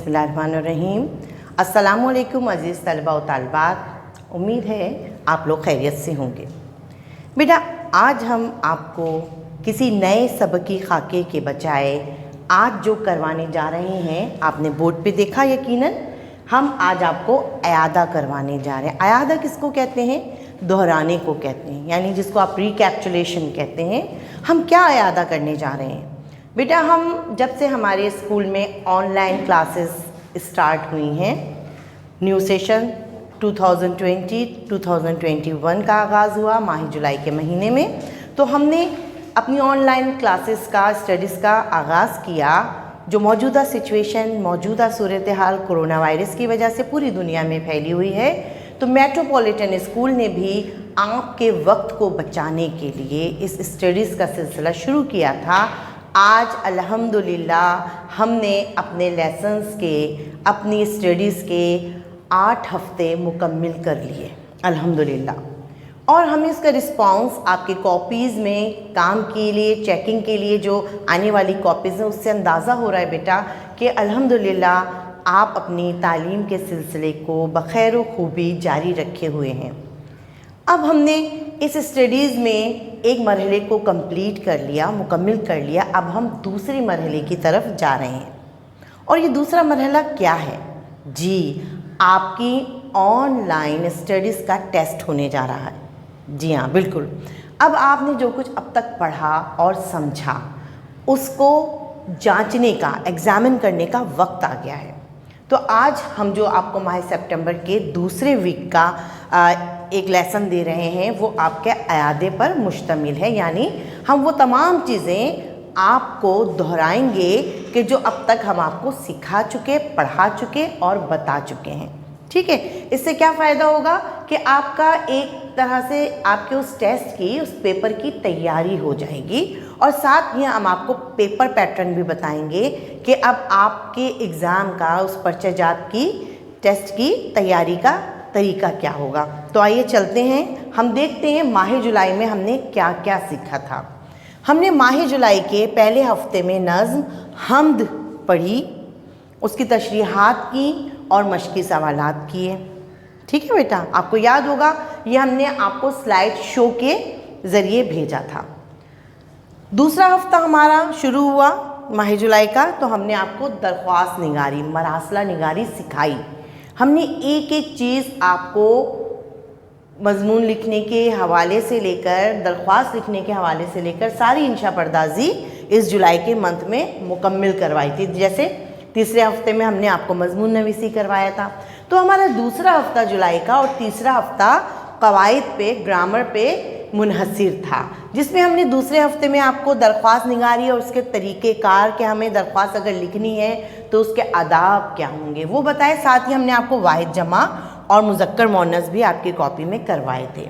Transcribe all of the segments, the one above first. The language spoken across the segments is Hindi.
बिस्मिल्लाहिर्रहमानिर्रहीम। अस्सलामुअलैकुम अज़ीज़ तलबा व तालिबात, उम्मीद है आप लोग खैरियत से होंगे। बेटा, आज हम आपको किसी नए सबक की खाके के बजाय आज जो करवाने जा रहे हैं, आपने बोर्ड पे देखा यकीनन, हम आज आपको अयादा करवाने जा रहे हैं। अयादा किसको कहते हैं? दोहराने को कहते हैं, यानी जिसको आप रिकैप्चुलेशन कहते हैं। हम क्या अयादा करने जा रहे हैं? बेटा, हम जब से हमारे स्कूल में ऑनलाइन क्लासेस स्टार्ट हुई हैं, न्यू सेशन 2020-2021 का आगाज़ हुआ माह जुलाई के महीने में, तो हमने अपनी ऑनलाइन क्लासेस का स्टडीज़ का आगाज़ किया। जो मौजूदा सिचुएशन, मौजूदा सूरत हाल कोरोना वायरस की वजह से पूरी दुनिया में फैली हुई है, तो मेट्रोपॉलिटन स्कूल ने भी आपके वक्त को बचाने के लिए इस स्टडीज़ का सिलसिला शुरू किया था। आज अल्हम्दुलिल्लाह हमने अपने लेसन्स के, अपनी स्टडीज़ के 8 हफ्ते मुकम्मिल कर लिए अल्हम्दुलिल्लाह। और हमें इसका रिस्पांस आपके कॉपीज़ में काम के लिए, चेकिंग के लिए जो आने वाली कॉपीज़ हैं, उससे अंदाज़ा हो रहा है बेटा कि अल्हम्दुलिल्लाह आप अपनी तालीम के सिलसिले को बखैर व खूबी जारी रखे हुए हैं। अब हमने इस स्टडीज़ में एक मरहले को कंप्लीट कर लिया, मुकम्मिल कर लिया। अब हम दूसरे मरहले की तरफ जा रहे हैं। और ये दूसरा मरहला क्या है? जी, आपकी ऑनलाइन स्टडीज़ का टेस्ट होने जा रहा है। जी हाँ, बिल्कुल। अब आपने जो कुछ अब तक पढ़ा और समझा, उसको जांचने का, एग्ज़ामिन करने का वक्त आ गया है। तो आज हम जो आपको माह सितंबर के दूसरे वीक का एक लेसन दे रहे हैं, वो आपके अयादे पर मुश्तमिल है। यानी हम वो तमाम चीज़ें आपको दोहराएंगे कि जो अब तक हम आपको सिखा चुके, पढ़ा चुके और बता चुके हैं। ठीक है? इससे क्या फ़ायदा होगा कि आपका एक तरह से आपके उस टेस्ट की, उस पेपर की तैयारी हो जाएगी। और साथ ही हम आपको पेपर पैटर्न भी बताएंगे कि अब आपके एग्ज़ाम का, उस पर्चाजात की, टेस्ट की तैयारी का तरीका क्या होगा। तो आइए चलते हैं, हम देखते हैं माह जुलाई में हमने क्या क्या सीखा था। हमने माह जुलाई के पहले हफ्ते में नज़्म हम्द पढ़ी, उसकी तशरीहात की और मशक़ी सवालात किए। ठीक है बेटा, आपको याद होगा ये हमने आपको स्लाइड शो के ज़रिए भेजा था। दूसरा हफ्ता हमारा शुरू हुआ माह जुलाई का, तो हमने आपको दरख्वास्त निगारी, मरासला निगारी सिखाई। हमने एक एक चीज़ आपको मज़मून लिखने के हवाले से लेकर, दरख्वास्त लिखने के हवाले से लेकर सारी इंशा पर्दाजी इस जुलाई के मंथ में मुकम्मिल करवाई थी। जैसे तीसरे हफ्ते में हमने आपको मज़मून नवीसी करवाया था। तो हमारा दूसरा हफ्ता जुलाई का और तीसरा हफ्ता कवायद पे, ग्रामर पे मुनहसिर था, जिसमें हमने दूसरे हफ्ते में आपको दरख्वास्त निगारी और उसके तरीक़ेकार कि हमें दरख्वास्त अगर लिखनी है तो उसके आदाब क्या होंगे वो बताए। साथ ही हमने आपको वाहिद जमा और मुज़क्कर मुअन्नस भी आपकी कॉपी में करवाए थे।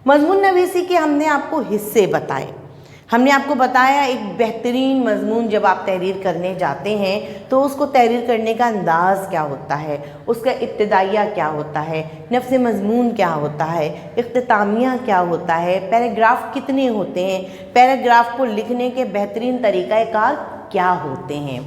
मज़मून नवीसी के हमने आपको हिस्से बताए। हमने आपको बताया एक बेहतरीन मज़मून जब आप तहरीर करने जाते हैं तो उसको तहरीर करने का अंदाज़ क्या होता है, उसका इब्तिदाइया क्या होता है, नफ्स मज़मून क्या होता है, इख्तितामिया क्या होता है, पैराग्राफ कितने होते हैं, पैराग्राफ को लिखने के बेहतरीन तरीक़ाकार क्या होते हैं।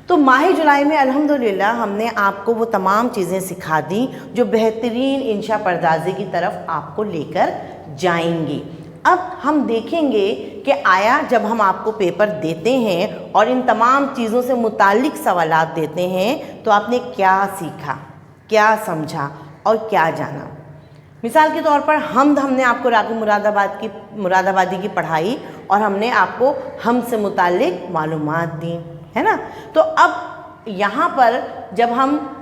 तो माह जुलाई में अल्हम्दुलिल्लाह हमने आपको वो तमाम चीज़ें सिखा दी जो बेहतरीन इंशा पर्दाजी की तरफ आपको लेकर जाएंगी। अब हम देखेंगे कि आया जब हम आपको पेपर देते हैं और इन तमाम चीज़ों से मुताल्लिक़ सवालात देते हैं तो आपने क्या सीखा, क्या समझा और क्या जाना। मिसाल के तौर पर हमने आपको रागी मुरादाबादी की पढ़ाई और हमने आपको हम से मुताल्लिक़ मालूमात दी, है ना। तो अब यहाँ पर जब हम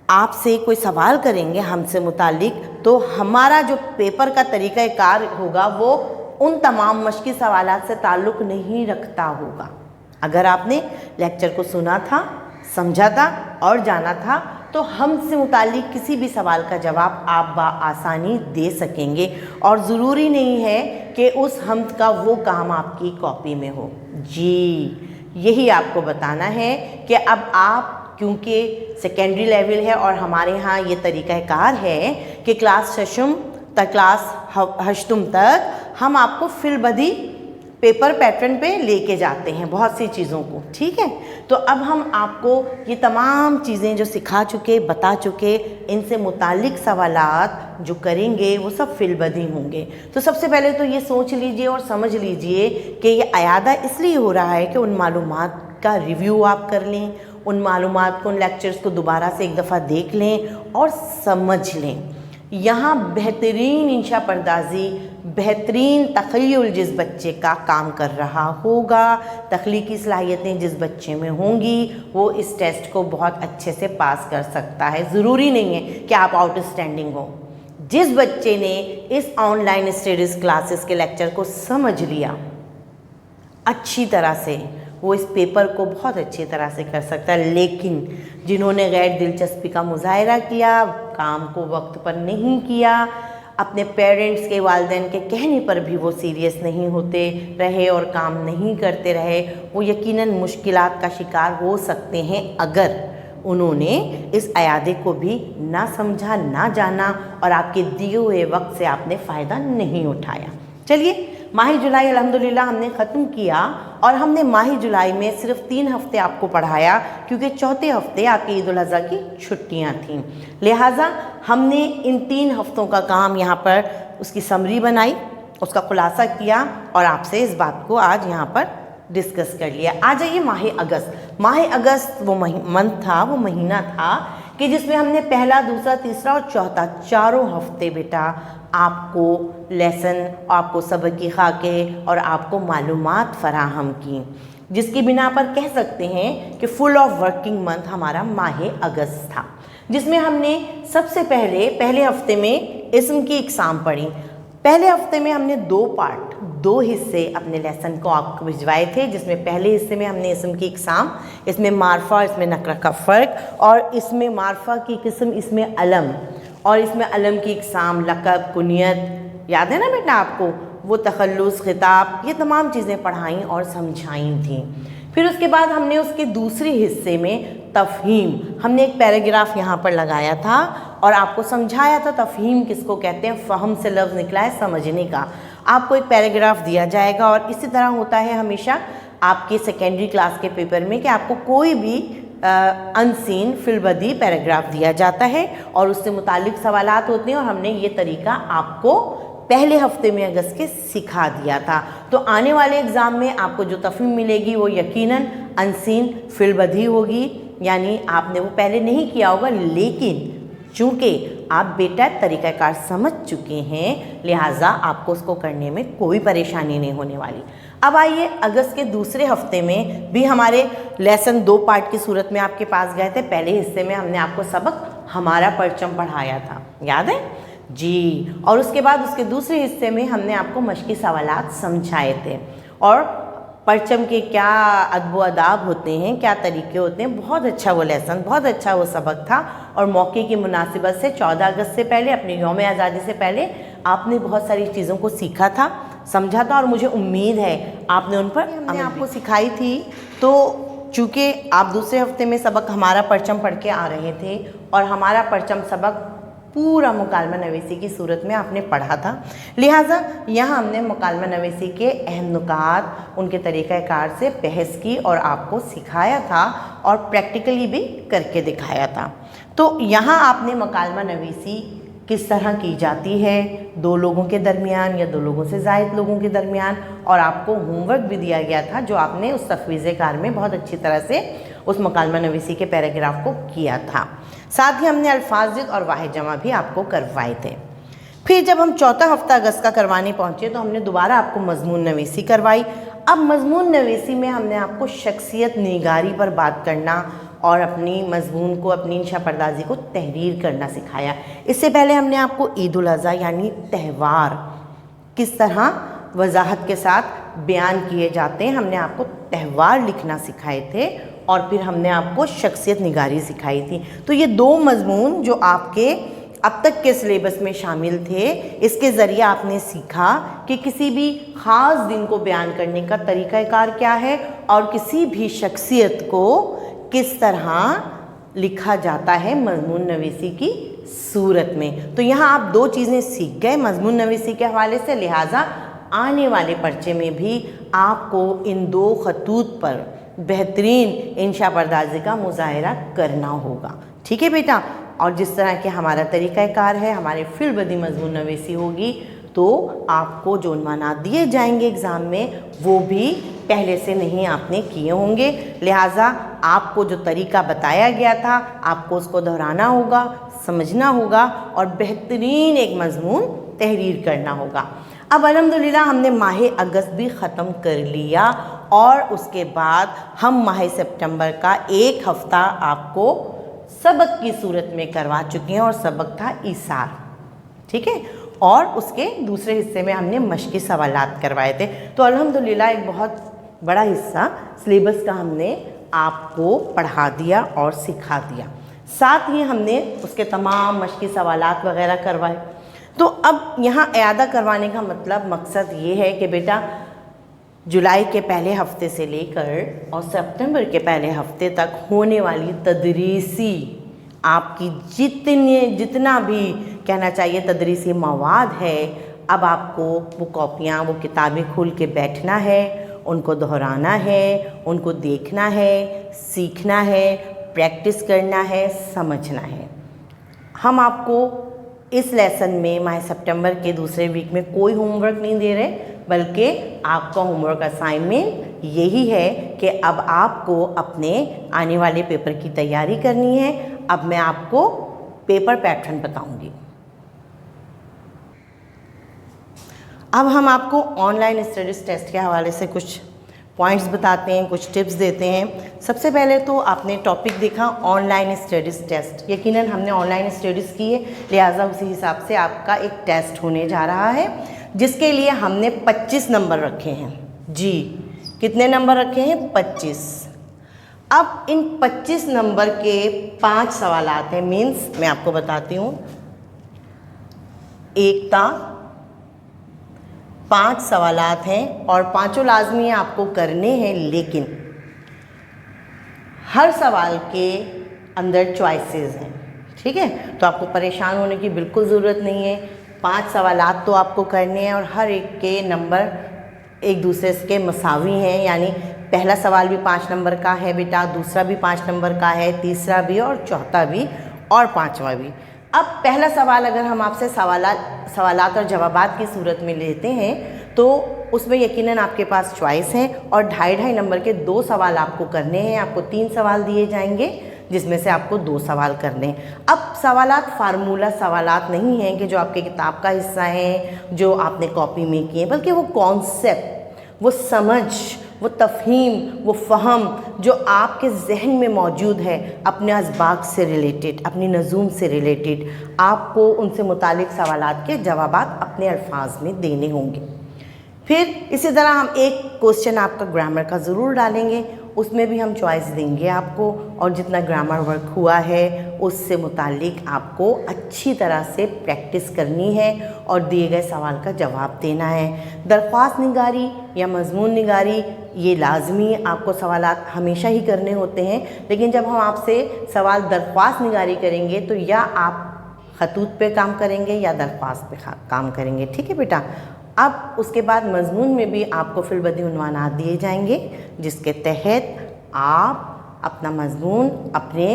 आपसे कोई सवाल करेंगे हमसे मुताल्लिक़, तो हमारा जो पेपर का तरीक़ाकार होगा वो उन तमाम मशक़ी सवालात से ताल्लुक़ नहीं रखता होगा। अगर आपने लेक्चर को सुना था, समझा था और जाना था तो हमसे मुताल्लिक़ किसी भी सवाल का जवाब आप आसानी दे सकेंगे। और ज़रूरी नहीं है कि उस हमद का वो काम आपकी कॉपी में हो। जी, यही आपको बताना है कि अब आप, क्योंकि सेकेंडरी लेवल है और हमारे यहाँ ये तरीक़ाकार है कि क्लास 6 तक, क्लास 8 तक हम आपको फिल बदी पेपर पैटर्न पे लेके जाते हैं बहुत सी चीज़ों को, ठीक है। तो अब हम आपको ये तमाम चीज़ें जो सिखा चुके, बता चुके, इनसे मुतालिक सवालात जो करेंगे वो सब फिलबदी होंगे। तो सबसे पहले तो ये सोच लीजिए और समझ लीजिए कि ये अयादा इसलिए हो रहा है कि उन मालूमात का रिव्यू आप कर लें, उन मालूमात को, उन लेक्चर्स को दोबारा से एक दफ़ा देख लें और समझ लें। यहाँ बेहतरीन इंशा पर्दाजी, बेहतरीन तख़य्युल जिस बच्चे का काम कर रहा होगा, तख्लीकी सलाहियतें जिस बच्चे में होंगी, वो इस टेस्ट को बहुत अच्छे से पास कर सकता है। ज़रूरी नहीं है कि आप आउटस्टैंडिंग हो। जिस बच्चे ने इस ऑनलाइन स्टडीज़ क्लासेस के लेक्चर को समझ लिया अच्छी तरह से, वो इस पेपर को बहुत अच्छी तरह से कर सकता है। लेकिन जिन्होंने गैर दिलचस्पी का मुजाहरा किया, काम को वक्त पर नहीं किया, अपने पेरेंट्स के, वालिदैन के कहने पर भी वो सीरियस नहीं होते रहे और काम नहीं करते रहे, वो यकीनन मुश्किलात का शिकार हो सकते हैं अगर उन्होंने इस अयादे को भी ना समझा, ना जाना और आपके दिए हुए वक्त से आपने फ़ायदा नहीं उठाया। चलिए, माह जुलाई अल्हम्दुलिल्लाह हमने ख़त्म किया और हमने माह जुलाई में सिर्फ 3 हफ़्ते आपको पढ़ाया क्योंकि चौथे हफ़्ते आपकी ईद उल अज़हा की छुट्टियां थीं। लिहाजा हमने इन 3 हफ़्तों का काम यहाँ पर उसकी समरी बनाई, उसका खुलासा किया और आपसे इस बात को आज यहाँ पर डिस्कस कर लिया। आ जाइए माह अगस्त। माह अगस्त वो मंथ था, वो महीना था कि जिसमें हमने पहला, दूसरा, तीसरा और चौथा 4 हफ़्ते बेटा आपको लेसन, आपको सबक की खाके और आपको मालूमात फ़राहम की, जिसकी बिना पर कह सकते हैं कि फुल ऑफ वर्किंग मंथ हमारा माह अगस्त था, जिसमें हमने सबसे पहले हफ्ते में इस्म की इकसाम पढ़ी। पहले हफ्ते में हमने 2 पार्ट, 2 हिस्से अपने लेसन को आपको भिजवाए थे, जिसमें पहले हिस्से में हमने इस्म की इकसाम, इसमें मारफा, इसमें नकरा का फ़र्क और इसमें मारफा की किस्म, इसमें अलम और इसमें अलम की इकसाम, लक़ब, कुनियत, याद है ना बेटा आपको, वो तखल्लुस, खिताब, ये तमाम चीज़ें पढ़ाई और समझाई थी। फिर उसके बाद हमने उसके दूसरे हिस्से में तफ़हीम, हमने एक पैराग्राफ यहाँ पर लगाया था और आपको समझाया था तफ़हीम किसको कहते हैं। फ़हम से लफ्ज़ निकला है समझने का। आपको एक पैराग्राफ दिया जाएगा और इसी तरह होता है हमेशा आपके सेकेंडरी क्लास के पेपर में कि आपको कोई भी अनसीन फिलबदी पैराग्राफ दिया जाता है और उससे मुतालिक सवालात होते हैं और हमने ये तरीका आपको पहले हफ्ते में अगस्त के सिखा दिया था। तो आने वाले एग्ज़ाम में आपको जो तफ़हीम मिलेगी वो यकीनन अनसीन फिलबदी होगी, यानी आपने वो पहले नहीं किया होगा, लेकिन चूँकि आप बेटा तरीक़ाकार समझ चुके हैं लिहाजा आपको उसको करने में कोई परेशानी नहीं होने वाली। अब आइए, अगस्त के दूसरे हफ्ते में भी हमारे लेसन 2 पार्ट की सूरत में आपके पास गए थे। पहले हिस्से में हमने आपको सबक हमारा परचम पढ़ाया था, याद है जी, और उसके बाद उसके दूसरे हिस्से में हमने आपको मश्की सवालात समझाए थे और परचम के क्या अदब अदाब होते हैं, क्या तरीके होते हैं। बहुत अच्छा वो लेसन, बहुत अच्छा वो सबक था और मौके की मुनासिबत से 14 अगस्त से पहले, अपने यौम आज़ादी से पहले आपने बहुत सारी चीज़ों को सीखा था, समझा था और मुझे उम्मीद है आपने उन पर हमने आपको सिखाई थी। तो चूँकि आप दूसरे हफ्ते में सबक हमारा परचम पढ़ के आ रहे थे और हमारा परचम सबक पूरा मुकालमा नवीसी की सूरत में आपने पढ़ा था, लिहाजा यहाँ हमने मुकालमा नवीसी के अहम नुकात, उनके तरीक़ाकार से बहस की और आपको सिखाया था और प्रैक्टिकली भी करके दिखाया था। तो यहाँ आपने मुकालमा नवीसी किस तरह की जाती है 2 लोगों के दरमियान या 2 लोगों से ज़ायद लोगों के दरमियान, और आपको होमवर्क भी दिया गया था जो आपने उस तफवीज़े कार में बहुत अच्छी तरह से उस मुकालमा नवीसी के पैराग्राफ को किया था। साथ ही हमने अल्फाज़ और वाहिद जमा भी आपको करवाए थे। फिर जब हम चौथा हफ्ता अगस्त का करवाने पहुँचे तो हमने दोबारा आपको मज़मून नवीसी करवाई। अब मज़मून नवीसी में हमने आपको शख्सियत निगारी पर बात करना और अपनी मज़मून को, अपनी इंशा पर्दाजी को तहरीर करना सिखाया। इससे पहले हमने आपको ईद उल अज़हा यानी त्यौहार किस तरह वजाहत के साथ बयान किए जाते हैं, हमने आपको त्यौहार लिखना सिखाए थे और फिर हमने आपको शख्सियत निगारी सिखाई थी। तो ये 2 मज़मून जो आपके अब तक के सिलेबस में शामिल थे, इसके ज़रिए आपने सीखा कि किसी भी ख़ास दिन को बयान करने का तरीक़ाकार क्या है और किसी भी शख्सियत को किस तरह लिखा जाता है मज़मून नवीसी की सूरत में। तो यहाँ आप 2 चीज़ें सीख गए मज़मून नवीसी के हवाले से, लिहाजा आने वाले पर्चे में भी आपको इन 2 खतूत पर बेहतरीन इंशा पर्दाजी का मुज़ाहिरा करना होगा। ठीक है बेटा। और जिस तरह के हमारा तरीक़ाकार है, हमारे फिल बदी मजमून नवीसी होगी, तो आपको जो उन्वानात दिए जाएंगे एग्ज़ाम में वो भी पहले से नहीं आपने किए होंगे, लिहाजा आपको जो तरीका बताया गया था आपको उसको दोहराना होगा, समझना होगा और बेहतरीन एक मजमून तहरीर करना होगा। अब अल्हम्दुलिल्लाह हमने माह अगस्त भी ख़त्म कर लिया और उसके बाद हम माह सितंबर का 1 हफ़्ता आपको सबक की सूरत में करवा चुके हैं और सबक था ईसार। ठीक है। और उसके दूसरे हिस्से में हमने मश्की सवालात करवाए थे। तो अल्हम्दुलिल्लाह एक बहुत बड़ा हिस्सा सिलेबस का हमने आपको पढ़ा दिया और सिखा दिया, साथ ही हमने उसके तमाम मश्की सवालात वगैरह करवाए। तो अब यहाँ इआदा करवाने का मतलब मकसद ये है कि बेटा जुलाई के पहले हफ्ते से लेकर और सितंबर के पहले हफ्ते तक होने वाली तदरीसी आपकी जितना भी कहना चाहिए तदरीसी मवाद है, अब आपको वो कॉपियाँ, वो किताबें खोल के बैठना है, उनको दोहराना है, उनको देखना है, सीखना है, प्रैक्टिस करना है, समझना है। हम आपको इस लेसन में माह सितंबर के दूसरे वीक में कोई होमवर्क नहीं दे रहे, बल्कि आपका होमवर्क असाइनमेंट यही है कि अब आपको अपने आने वाले पेपर की तैयारी करनी है। अब मैं आपको पेपर पैटर्न बताऊंगी। अब हम आपको ऑनलाइन स्टडीज़ टेस्ट के हवाले से कुछ पॉइंट्स बताते हैं, कुछ टिप्स देते हैं। सबसे पहले तो आपने टॉपिक देखा ऑनलाइन स्टडीज़ टेस्ट। यकीनन हमने ऑनलाइन स्टडीज़ की है, लिहाजा उसी हिसाब से आपका एक टेस्ट होने जा रहा है, जिसके लिए हमने 25 नंबर रखे हैं। जी, कितने नंबर रखे हैं? 25। अब इन 25 नंबर के 5 सवालात हैं। मीन्स मैं आपको बताती हूँ, एकता 5 सवालात हैं और पांचों लाजमी आपको करने हैं, लेकिन हर सवाल के अंदर चॉइसेस हैं। ठीक है। तो आपको परेशान होने की बिल्कुल ज़रूरत नहीं है। 5 सवालात तो आपको करने हैं और हर एक के नंबर एक दूसरे के मसावी हैं, यानी पहला सवाल भी 5 नंबर का है बेटा, दूसरा भी 5 नंबर का है, तीसरा भी और चौथा भी और पांचवा भी। अब पहला सवाल अगर हम आपसे सवालात और जवाबात की सूरत में लेते हैं तो उसमें यकीनन आपके पास चॉइस है और 2.5 नंबर के 2 सवाल आपको करने हैं। आपको 3 सवाल दिए जाएंगे जिसमें से आपको 2 सवाल करने हैं। अब सवालात फार्मूला सवालात नहीं हैं कि जो आपके किताब का हिस्सा है, जो आपने कॉपी में किए, बल्कि वो कॉन्सेप्ट, वो समझ, वो तफ़हीम, वो फ़हम जो आपके जहन में मौजूद है, अपने असबाक से रिलेटेड, अपनी नज़ूम से रिलेटेड, आपको उनसे मुतालिक सवालात के जवाबात अपने अल्फाज में देने होंगे। फिर इसी तरह हम एक क्वेश्चन आपका ग्रामर का ज़रूर डालेंगे, उसमें भी हम चॉइस देंगे आपको, और जितना ग्रामर वर्क हुआ है उससे मुतालिक आपको अच्छी तरह से प्रैक्टिस करनी है और दिए गए सवाल का जवाब देना है। दरख्वास्त निगारी या मजमून निगारी ये लाजमी आपको सवालात हमेशा ही करने होते हैं, लेकिन जब हम आपसे सवाल दरख्वास्त निगारी करेंगे तो या आप खतूत पे काम करेंगे या दरख्वास्त पे काम करेंगे। ठीक है बेटा। अब उसके बाद मजमून में भी आपको फिलबदी उन्वानात दिए जाएंगे, जिसके तहत आप अपना मजमून अपने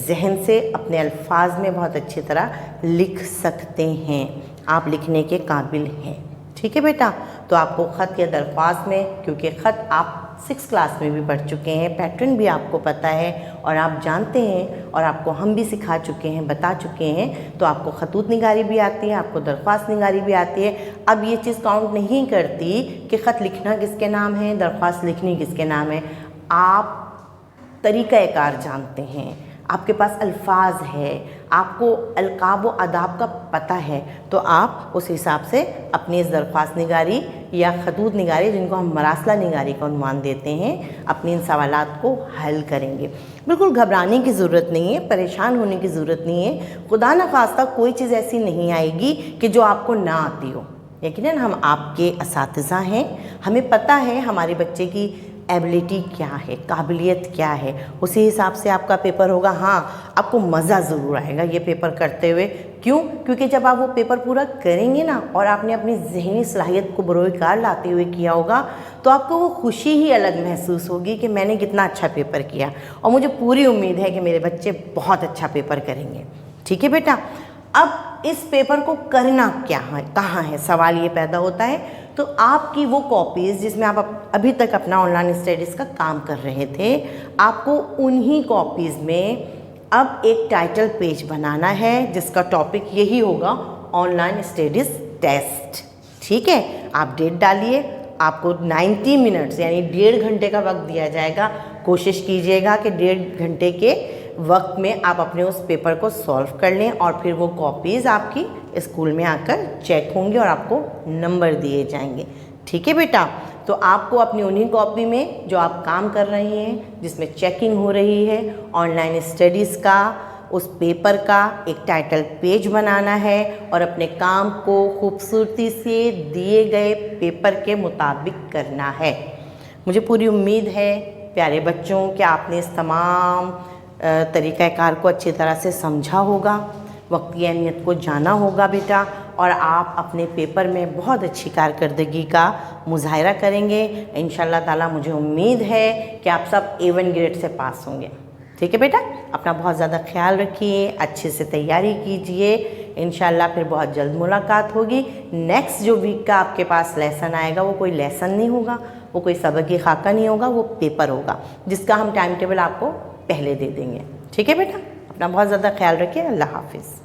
जहन से अपने अल्फाज में बहुत अच्छी तरह लिख सकते हैं। आप लिखने के काबिल हैं। ठीक है बेटा। तो आपको ख़त या दरख्वास्त में, क्योंकि ख़त आप 6 क्लास में भी पढ़ चुके हैं, पैटर्न भी आपको पता है और आप जानते हैं और आपको हम भी सिखा चुके हैं, बता चुके हैं, तो आपको खतूत निगारी भी आती है, आपको दरख्वास्त निगारी भी आती है। अब ये चीज़ काउंट नहीं करती कि ख़त लिखना किसके नाम है, दरख्वास्त लिखनी किसके नाम है। आप तरीक़ाकार जानते हैं, आपके पास अल्फाज है, आपको अलकाब व अदाब का पता है, तो आप उस हिसाब से अपनी इस दरख्वास्त निगारी या खतूत निगारी, जिनको हम मरासला निगारी का उन्वान देते हैं, अपने इन सवालात को हल करेंगे। बिल्कुल घबराने की ज़रूरत नहीं है, परेशान होने की ज़रूरत नहीं है। खुदा न खास्ता कोई चीज़ ऐसी नहीं आएगी कि जो आपको ना आती हो। यकीनन हम आपके असातिज़ा हैं, हमें पता है हमारे बच्चे की एबिलिटी क्या है, काबिलियत क्या है, उसी हिसाब से आपका पेपर होगा। हाँ, आपको मज़ा ज़रूर आएगा ये पेपर करते हुए। क्यों? क्योंकि जब आप वो पेपर पूरा करेंगे ना और आपने अपनी ज़हनी सलाहियत को बरोकार लाते हुए किया होगा तो आपको वो खुशी ही अलग महसूस होगी कि मैंने कितना अच्छा पेपर किया, और मुझे पूरी उम्मीद है कि मेरे बच्चे बहुत अच्छा पेपर करेंगे। ठीक है बेटा, अब इस पेपर को करना क्या है, कहाँ है, सवाल ये पैदा होता है। तो आपकी वो कॉपीज़ जिसमें आप अभी तक अपना ऑनलाइन स्टडीज़ का काम कर रहे थे, आपको उन्हीं कॉपीज़ में अब एक टाइटल पेज बनाना है जिसका टॉपिक यही होगा ऑनलाइन स्टडीज़ टेस्ट। ठीक है, आप डेट डालिए, आपको 90 मिनट्स यानी 1.5 घंटे का वक्त दिया जाएगा। कोशिश कीजिएगा कि 1.5 घंटे के वक्त में आप अपने उस पेपर को सॉल्व कर लें और फिर वो कॉपीज़ आपकी स्कूल में आकर चेक होंगी और आपको नंबर दिए जाएंगे। ठीक है बेटा, तो आपको अपनी उन्हीं कॉपी में जो आप काम कर रहे हैं, जिसमें चेकिंग हो रही है ऑनलाइन स्टडीज़ का, उस पेपर का एक टाइटल पेज बनाना है और अपने काम को खूबसूरती से दिए गए पेपर के मुताबिक करना है। मुझे पूरी उम्मीद है प्यारे बच्चों कि आपने इस तमाम तरीक़ाकार को अच्छी तरह से समझा होगा, वक्त की अहमियत को जाना होगा बेटा, और आप अपने पेपर में बहुत अच्छी कारकर्दगी का मुज़ाहिरा करेंगे। इंशाअल्लाह ताला मुझे उम्मीद है कि आप सब A1 ग्रेड से पास होंगे। ठीक है बेटा, अपना बहुत ज़्यादा ख्याल रखिए, अच्छे से तैयारी कीजिए। इंशाअल्लाह फिर बहुत जल्द मुलाकात होगी। नेक्स्ट जो वीक का आपके पास लेसन आएगा वो कोई लेसन नहीं होगा, वो कोई सबक की खाका नहीं होगा, वो पेपर होगा जिसका हम टाइम टेबल आपको पहले दे देंगे। ठीक है बेटा, अपना बहुत ज़्यादा ख्याल रखिए। अल्लाह हाफिज़।